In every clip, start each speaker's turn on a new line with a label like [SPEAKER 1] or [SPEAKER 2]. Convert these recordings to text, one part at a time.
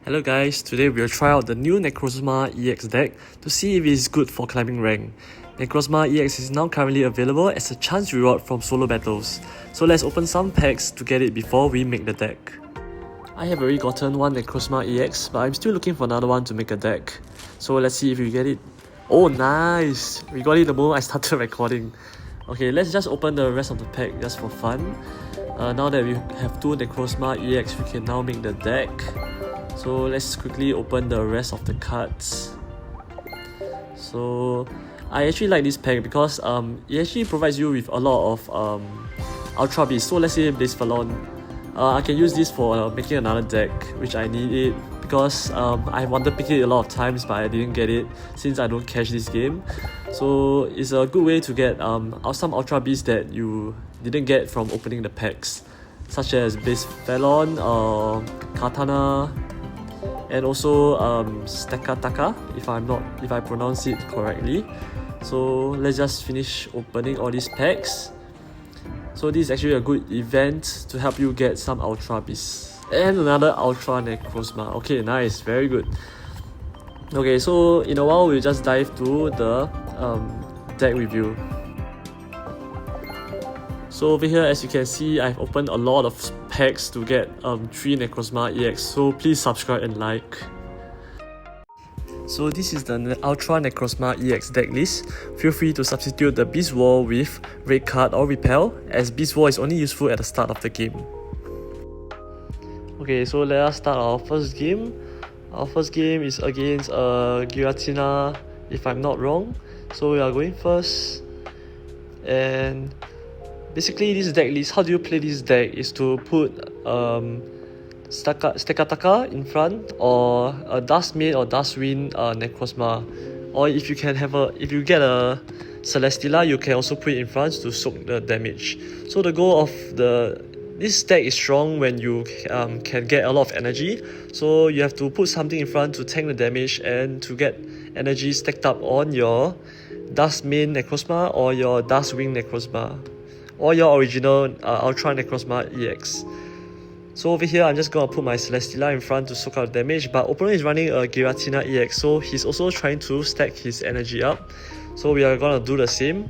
[SPEAKER 1] Hello guys, today we'll try out the new Necrozma EX deck to see if it's good for climbing rank. Necrozma EX is now currently available as a chance reward from solo battles, so let's open some packs to get it before we make the deck. I have already gotten one Necrozma EX, but I'm still looking for another one to make a deck. So let's see if we get it. Oh nice! We got it the moment I started recording. Okay, let's just open the rest of the pack just for fun. Now that we have two Necrozma EX, we can now make the deck. So let's quickly open the rest of the cards. So I actually like this pack because it actually provides you with a lot of Ultra Beast. So let's say this Falon, I can use this for making another deck, which I need it because I wanted to pick it a lot of times but I didn't get it since I don't catch this game. So it's a good way to get some Ultra Beasts that you didn't get from opening the packs, such as Base Falon, Katana, and also Stekataka, if I pronounce it correctly. So let's just finish opening all these packs. So this is actually a good event to help you get some Ultra Beasts. And another Ultra Necrozma. Okay, nice, very good. Okay, so in a while we'll just dive to the deck review. So over here, as you can see, I've opened a lot of packs to get 3 Necrozma EX, so please subscribe and like. So this is the Ultra Necrozma EX deck list. Feel free to substitute the Beast Wall with Red Card or Repel, as Beast Wall is only useful at the start of the game. Okay, so let us start our first game. Our first game is against Giratina, if I'm not wrong. So we are going first, and basically this deck list, how do you play this deck is to put Stekataka in front, or a Dustmane or Dustwind Necrozma, or if you get a Celesteela, you can also put it in front to soak the damage. So the goal of this deck is strong when you can get a lot of energy, so you have to put something in front to tank the damage and to get energy stacked up on your Dustmane Necrozma or your Dustwing Necrozma, or your original Ultra Necrozma EX. So over here, I'm just gonna put my Celesteela in front to soak out damage, but opponent is running a Giratina EX, so he's also trying to stack his energy up. So we are gonna do the same.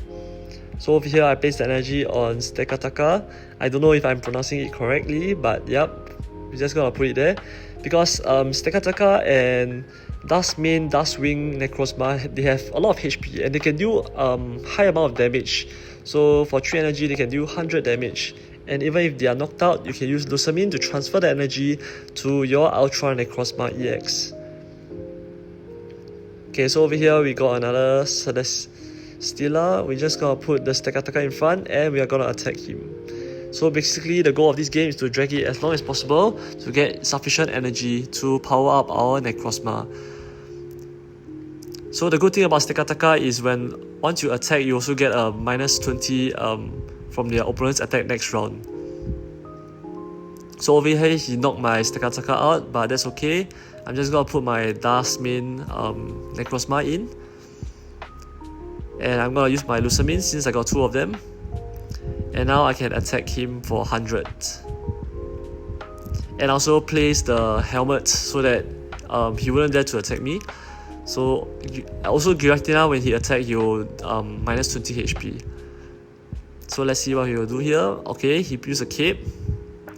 [SPEAKER 1] So over here, I place the energy on Stekataka. I don't know if I'm pronouncing it correctly, but yep, we're just gonna put it there. Because Stekataka and Dustmane, Dustwing Necrozma, they have a lot of HP and they can do high amount of damage. So for 3 energy, they can do 100 damage. And even if they are knocked out, you can use Lusamine to transfer the energy to your Ultra Necrozma EX. Okay, so over here we got another Celesteela. We're just gonna put the Stekataka in front and we are gonna attack him. So basically the goal of this game is to drag it as long as possible to get sufficient energy to power up our Necrozma. So the good thing about Stekataka is once you attack, you also get a -20 from their opponent's attack next round. So over here, he knocked my Stekataka out, but that's okay. I'm just gonna put my Dustmane Necrozma in. And I'm gonna use my Lusamine since I got 2 of them. And now I can attack him for 100. And also place the helmet so that he wouldn't dare to attack me. So also Giratina, when he attacks, he will -20 HP. So let's see what he will do here. Okay, he used a cape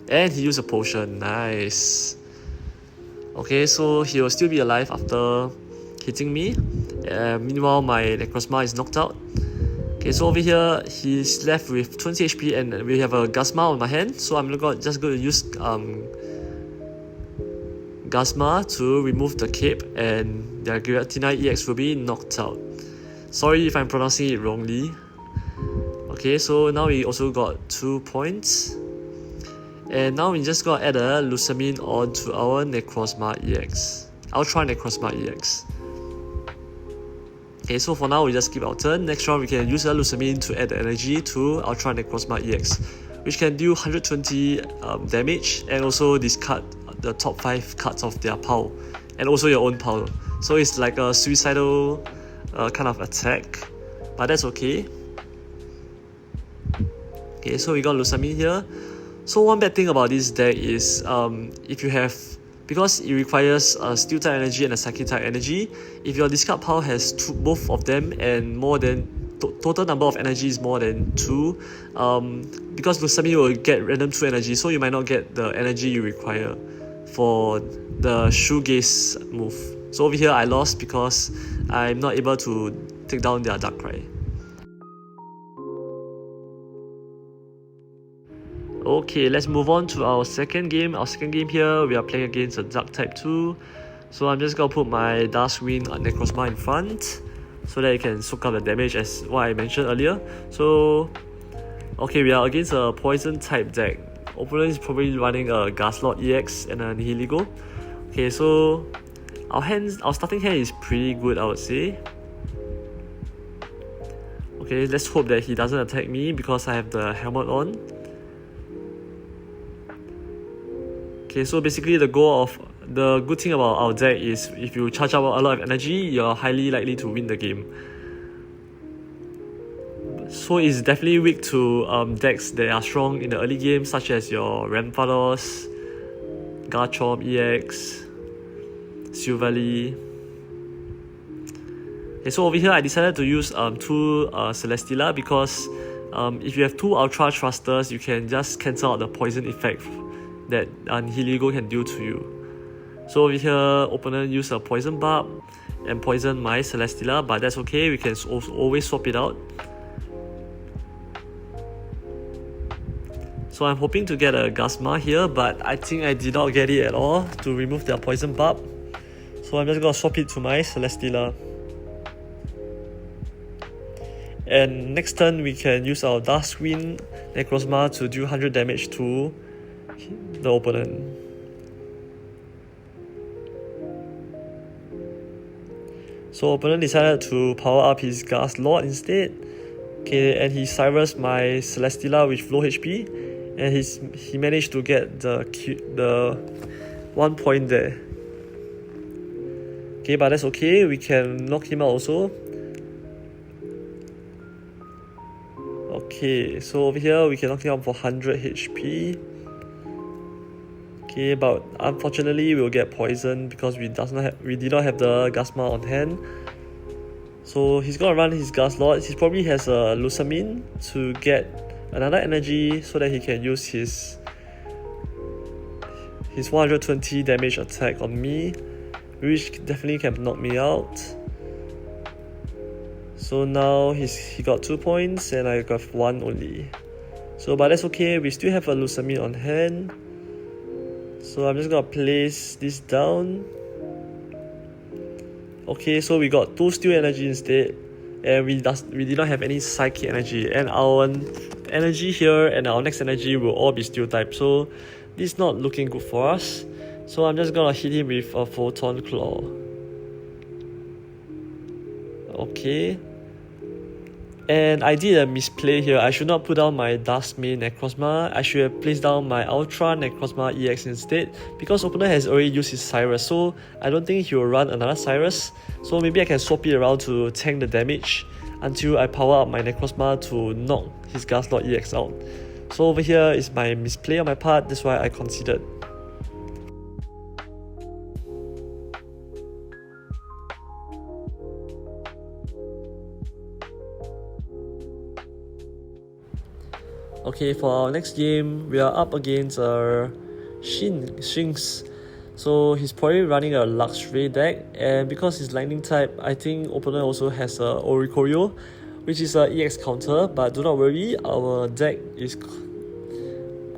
[SPEAKER 1] and he used a potion. Nice. Okay, so he will still be alive after hitting me. Meanwhile, my Necrozma is knocked out. Okay, so over here he's left with 20 HP and we have a Guzma on my hand. So I'm just going to use Guzma to remove the cape, and their Giratina EX will be knocked out. Sorry if I'm pronouncing it wrongly. Okay, so now we also got 2 points. And now we just gotta add a Lusamine onto our Necrozma EX. Ultra Necrozma EX. Okay, so for now we just skip our turn. Next round we can use a Lusamine to add the energy to Ultra Necrozma EX, which can do 120 damage and also discard the top 5 cards of their pile and also your own pile. So it's like a suicidal kind of attack, but that's okay. Okay, so we got Lusamine here. So one bad thing about this deck is if you have because it requires a steel type energy and a psychic type energy. If your discard pile has both of them and more than total number of energy is more than 2, because Luxray will get random 2 energy, so you might not get the energy you require for the shoegaze move. So over here I lost because I'm not able to take down their Darkrai. Okay, let's move on to our second game. Our second game here, we are playing against a Dark type 2. So I'm just gonna put my Darkrai Necrozma in front so that it can soak up the damage as what I mentioned earlier. So, okay, we are against a poison type deck. Opponent is probably running a Guzzlord EX and a Nihilego. Okay, so our starting hand is pretty good, I would say. Okay, let's hope that he doesn't attack me because I have the helmet on. Okay, so basically the good thing about our deck is if you charge up a lot of energy, you're highly likely to win the game. So it's definitely weak to decks that are strong in the early game, such as your Rampharos, Garchomp EX, Silvally. Okay, so over here I decided to use 2 Celesteela because if you have 2 Ultra Thrusters, you can just cancel out the poison effect that Nihilego can do to you. So over here, opponent use a poison barb and poison my Celesteela, but that's okay, we can always swap it out. So I'm hoping to get a Guzma here, but I think I did not get it at all to remove their poison barb. So I'm just gonna swap it to my Celesteela. And next turn we can use our Darkrai Necrozma to do 100 damage to the opponent. So opponent decided to power up his Guzzlord instead. Okay, and he Cyrus my Celesteela with low HP, and he managed to get the 1 point there. Okay, but that's okay, we can knock him out also. Okay, so over here we can knock him out for 100 HP. Okay, but unfortunately we'll get poisoned because we did not have the Guzma on hand. So he's gonna run his Guzzlord. He probably has a Luxray to get another energy so that he can use his 120 damage attack on me, which definitely can knock me out. So now he got 2 points and I got 1 only. So but that's okay, we still have a Luxray on hand. So I'm just gonna place this down. Okay, so we got 2 steel energy instead, and we did not have any psychic energy, and our energy here and our next energy will all be steel type, so this is not looking good for us. So I'm just gonna hit him with a Photon Claw. Okay. And I did a misplay here. I should not put down my Darkrai Necrozma. I should have placed down my Ultra Necrozma EX instead, because opponent has already used his Cyrus, so I don't think he will run another Cyrus. So maybe I can swap it around to tank the damage until I power up my Necrozma to knock his Guzzlord EX out. So over here is my misplay on my part, that's why I conceded. Okay, for our next game, we are up against Shinx. So he's probably running a Luxray deck, and because he's lightning type, I think opponent also has a Oricorio, which is a EX counter, but do not worry, our deck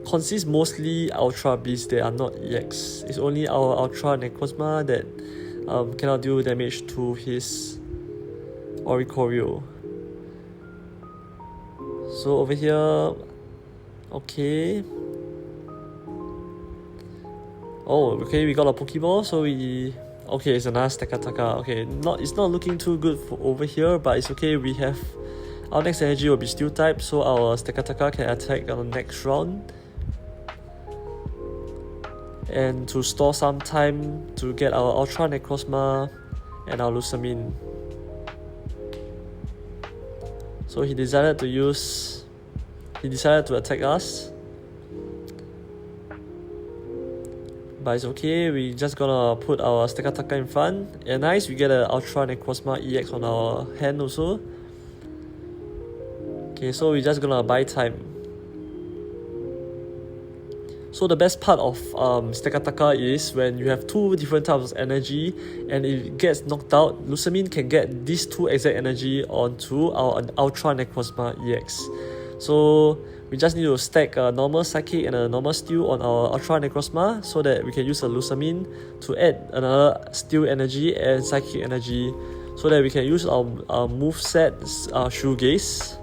[SPEAKER 1] consists mostly Ultra Beasts that are not EX. It's only our Ultra Necrozma that cannot do damage to his Oricorio. So over here, okay. Oh, okay, we got a Pokeball, so okay, it's another Stakataka. Okay, it's not looking too good for over here, but it's okay. We have our next energy will be Steel type, so our Stakataka can attack on the next round. And to store some time to get our Ultra Necrozma and our Luxray. So he decided to attack us. But it's okay, we just gonna put our Stakataka in front. And nice, we get an Ultra Necrozma EX on our hand also. Okay, so we're just gonna buy time. So the best part of Stakataka is when you have two different types of energy and if it gets knocked out, Lusamine can get these two exact energy onto our Ultra Necrozma EX. So we just need to stack a normal Psychic and a normal Steel on our Ultra Necrozma so that we can use a Lusamine to add another Steel energy and Psychic energy so that we can use our moveset shoegaze.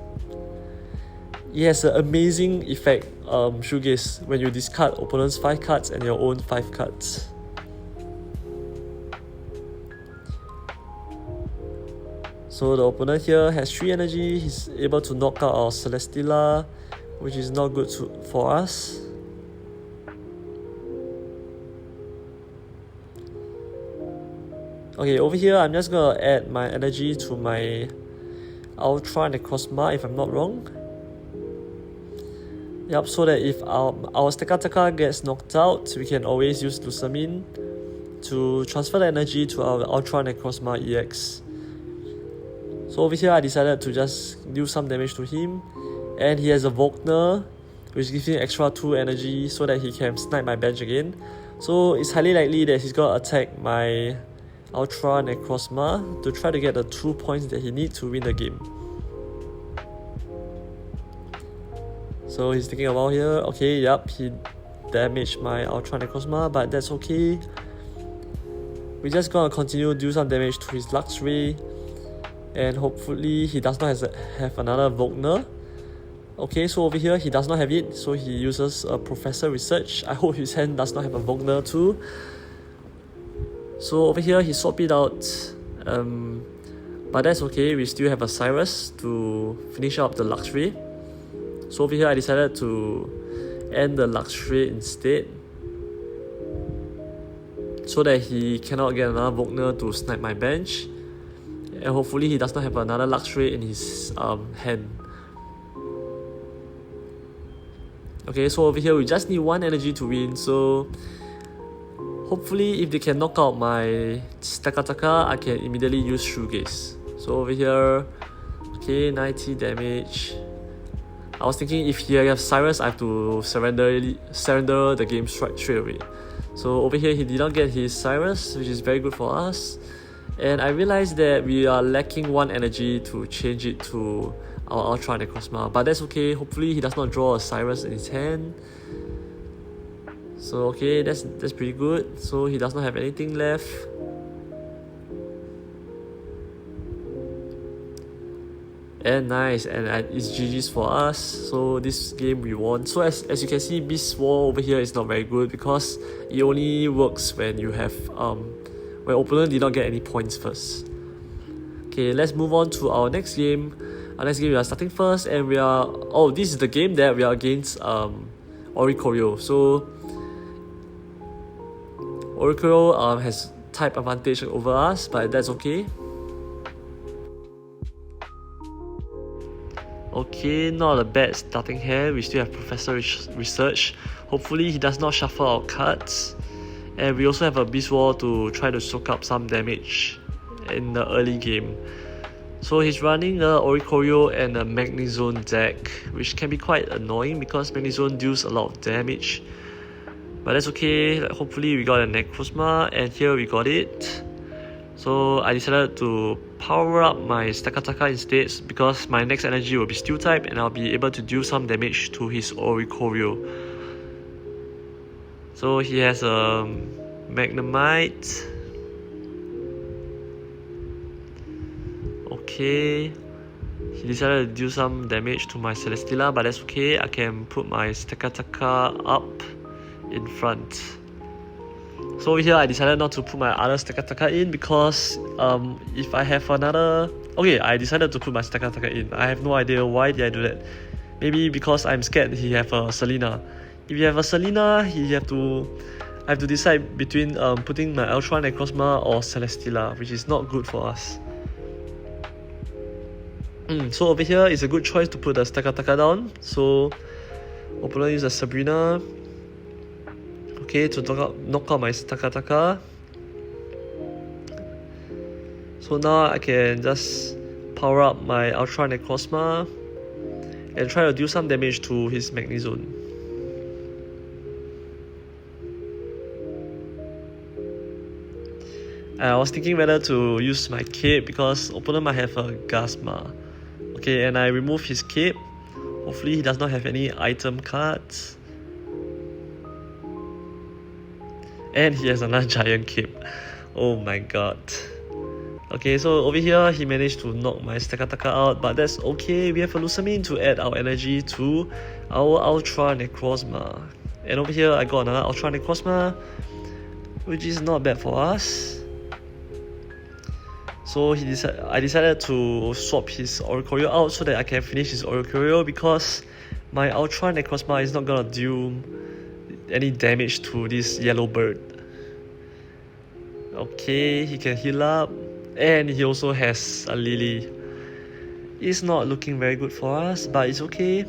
[SPEAKER 1] It has an amazing effect, shoegaze, when you discard opponent's 5 cards and your own 5 cards. So the opponent here has 3 energy, he's able to knock out our Celesteela, which is not good for us. Okay, over here I'm just gonna add my energy to my Ultra Necrozma if I'm not wrong. Yep, so that if our Stakataka gets knocked out, we can always use Lusamine to transfer the energy to our Ultra Necrozma EX. So over here I decided to just do some damage to him, and he has a Volkner which gives him extra 2 energy so that he can snipe my bench again. So it's highly likely that he's gonna attack my Ultra Necrozma to try to get the 2 points that he needs to win the game. So he's taking a while here. Okay, yep, he damaged my Ultra Necrozma, but that's okay. We're just gonna continue to do some damage to his Luxray, and hopefully he does not have another Volkner. Okay, so over here he does not have it, so he uses a Professor Research. I hope his hand does not have a Volkner too. So over here he swapped it out, but that's okay, we still have a Cyrus to finish up the Luxray. So over here I decided to end the Luxray instead, so that he cannot get another Volkner to snipe my bench, and hopefully he does not have another Luxray in his hand. Okay, so over here we just need 1 energy to win, so hopefully if they can knock out my Stakataka, I can immediately use shoegaze. So over here, okay, 90 damage. I was thinking if he has Cyrus, I have to surrender the game straight away. So over here he did not get his Cyrus, which is very good for us. And I realized that we are lacking 1 energy to change it to our Ultra Necrozma, but that's okay. Hopefully he does not draw a Cyrus in his hand. So okay, that's pretty good. So he does not have anything left. And nice, and it's GG's for us. So this game we won. So as you can see, Beast War over here is not very good because it only works when you have when opponent did not get any points first. Okay, let's move on to our next game. Our next game we are starting first, and we are this is the game that we are against Oricorio. So Oricorio has type advantage over us, but that's okay. Okay, not a bad starting hand. We still have Professor Research. Hopefully he does not shuffle our cards. And we also have a Beast Wall to try to soak up some damage in the early game. So he's running a Oricorio and a Magnezone deck, which can be quite annoying because Magnezone deals a lot of damage. But that's okay, hopefully we got a Necrozma, and here we got it. So I decided to power up my Stakataka instead because my next energy will be Steel type and I'll be able to do some damage to his Oricorio. So he has a Magnemite. Okay. He decided to do some damage to my Celesteela, but that's okay. I can put my Stakataka up in front. So here I decided not to put my other Stakataka in because if I have another... Okay, I decided to put my Stakataka in. I have no idea why did I do that. Maybe because I'm scared he have a Selena. If you have a Selena, I have to decide between putting my Ultra Necrozma or Celesteela, which is not good for us. So over here it's a good choice to put the Stakataka down. So opponent use a Sabrina. Okay, to knock out my Taka. So now I can just power up my Ultra Necrozma and try to do some damage to his Magnezone. I was thinking whether to use my cape because opponent might have a Guzma. Okay, and I remove his cape. Hopefully he does not have any item cards. And he has another giant cape. Oh my god. Okay, so over here he managed to knock my Taka out, but that's okay. We have a Lusamine to add our energy to our Ultra Necrozma. And over here I got another Ultra Necrozma, which is not bad for us. So I decided to swap his Oricorio out so that I can finish his Oricorio, because my Ultra Necrozma is not gonna do any damage to this yellow bird. Okay, he can heal up, and he also has a Lily. It's not looking very good for us, but it's okay.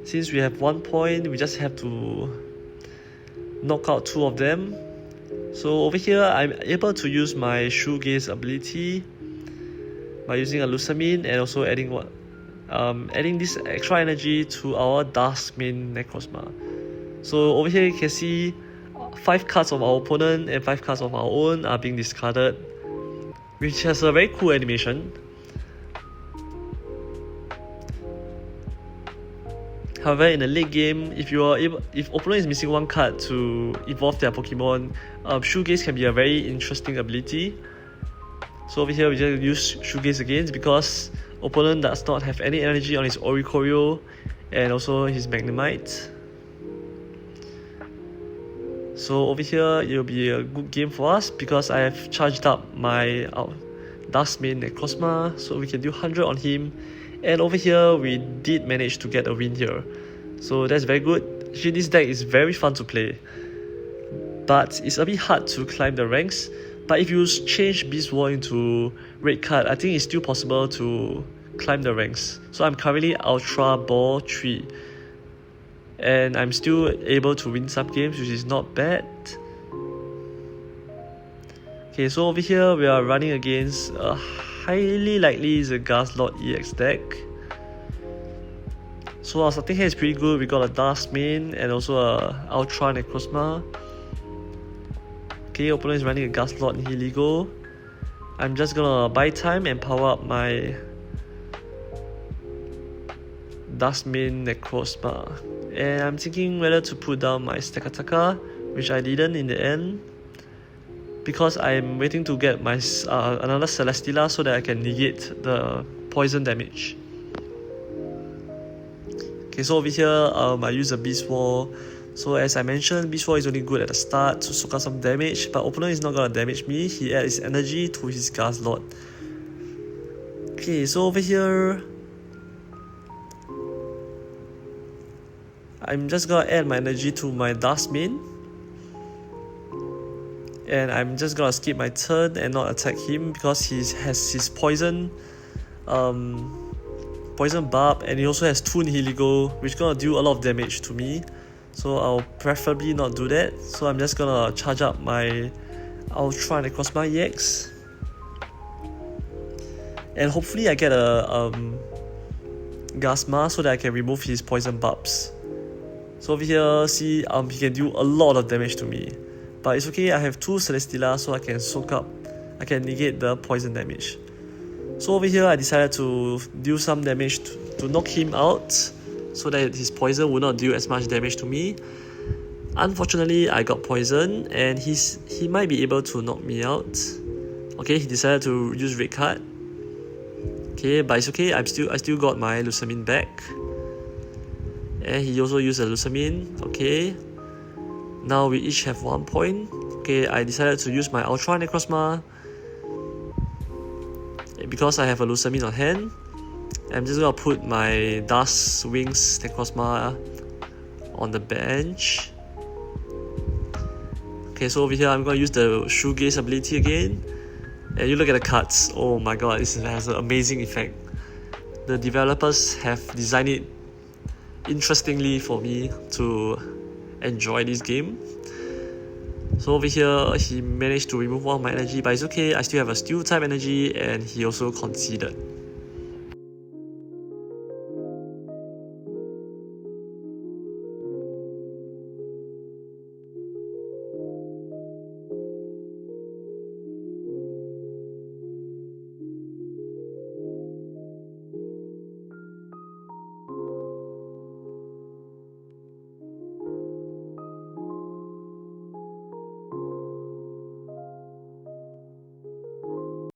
[SPEAKER 1] Since we have 1 point, we just have to knock out 2 of them. So over here, I'm able to use my shoegaze ability by using a Lusamine and also adding this extra energy to our Duskmane Necrozma. So over here you can see 5 cards of our opponent and 5 cards of our own are being discarded, which has a very cool animation. However, in the late game, if opponent is missing 1 card to evolve their Pokemon, shoegaze can be a very interesting ability. So over here we just use shoegaze again because opponent does not have any energy on his Oricorio and also his Magnemite. So over here it will be a good game for us because I have charged up my Duskmane Necrozma, so we can do 100 on him. And over here we did manage to get a win here, so that's very good. Actually, this deck is very fun to play, but it's a bit hard to climb the ranks. But if you change Beast War into red card, I think it's still possible to climb the ranks. So I'm currently Ultra Ball 3 and I'm still able to win some games, which is not bad. Okay, so over here we are running against a highly likely is a Guzzlord EX deck. So our starting hand is pretty good. We got a Duskmane and also a Ultra Necrozma. Okay, opponent is running a Guzzlord and Nihilego. I'm just gonna buy time and power up my Duskmane Necrozma. And I'm thinking whether to put down my Taka, which I didn't in the end, because I'm waiting to get my another Celesteela so that I can negate the poison damage. Okay, so over here I use a Beast Wall. So as I mentioned, Beast Wall is only good at the start to soak out some damage, but opponent is not gonna damage me. He adds his energy to his Guzzlord. Okay, so over here I'm just gonna add my energy to my Duskmane. And I'm just gonna skip my turn and not attack him because he has his poison barb, and he also has 2 Nihilego, which is gonna do a lot of damage to me. So I'll preferably not do that. So I'm just gonna charge up my Ultra Necrozma EX, and hopefully I get a Guzma so that I can remove his poison barbs. So over here, see, he can do a lot of damage to me. But it's okay, I have 2 Celesteela, so I can negate the poison damage. So over here I decided to do some damage to knock him out, so that his poison will not do as much damage to me. Unfortunately, I got poison and he might be able to knock me out. Okay, he decided to use red card. Okay, but it's okay, I still got my Lusamine back. And he also used a Lusamine. Okay, now we each have 1 point. Okay, I decided to use my Ultra Necrozma because I have a Lusamine on hand. I'm just gonna put my Dust Wings Necrozma on the bench. Okay, so over here I'm gonna use the shoegaze ability again. And you look at the cards. Oh my god, this has an amazing effect. The developers have designed it interestingly for me to enjoy this game. So over here, he managed to remove one of my energy, but it's okay, I still have a Steel type energy, and he also conceded.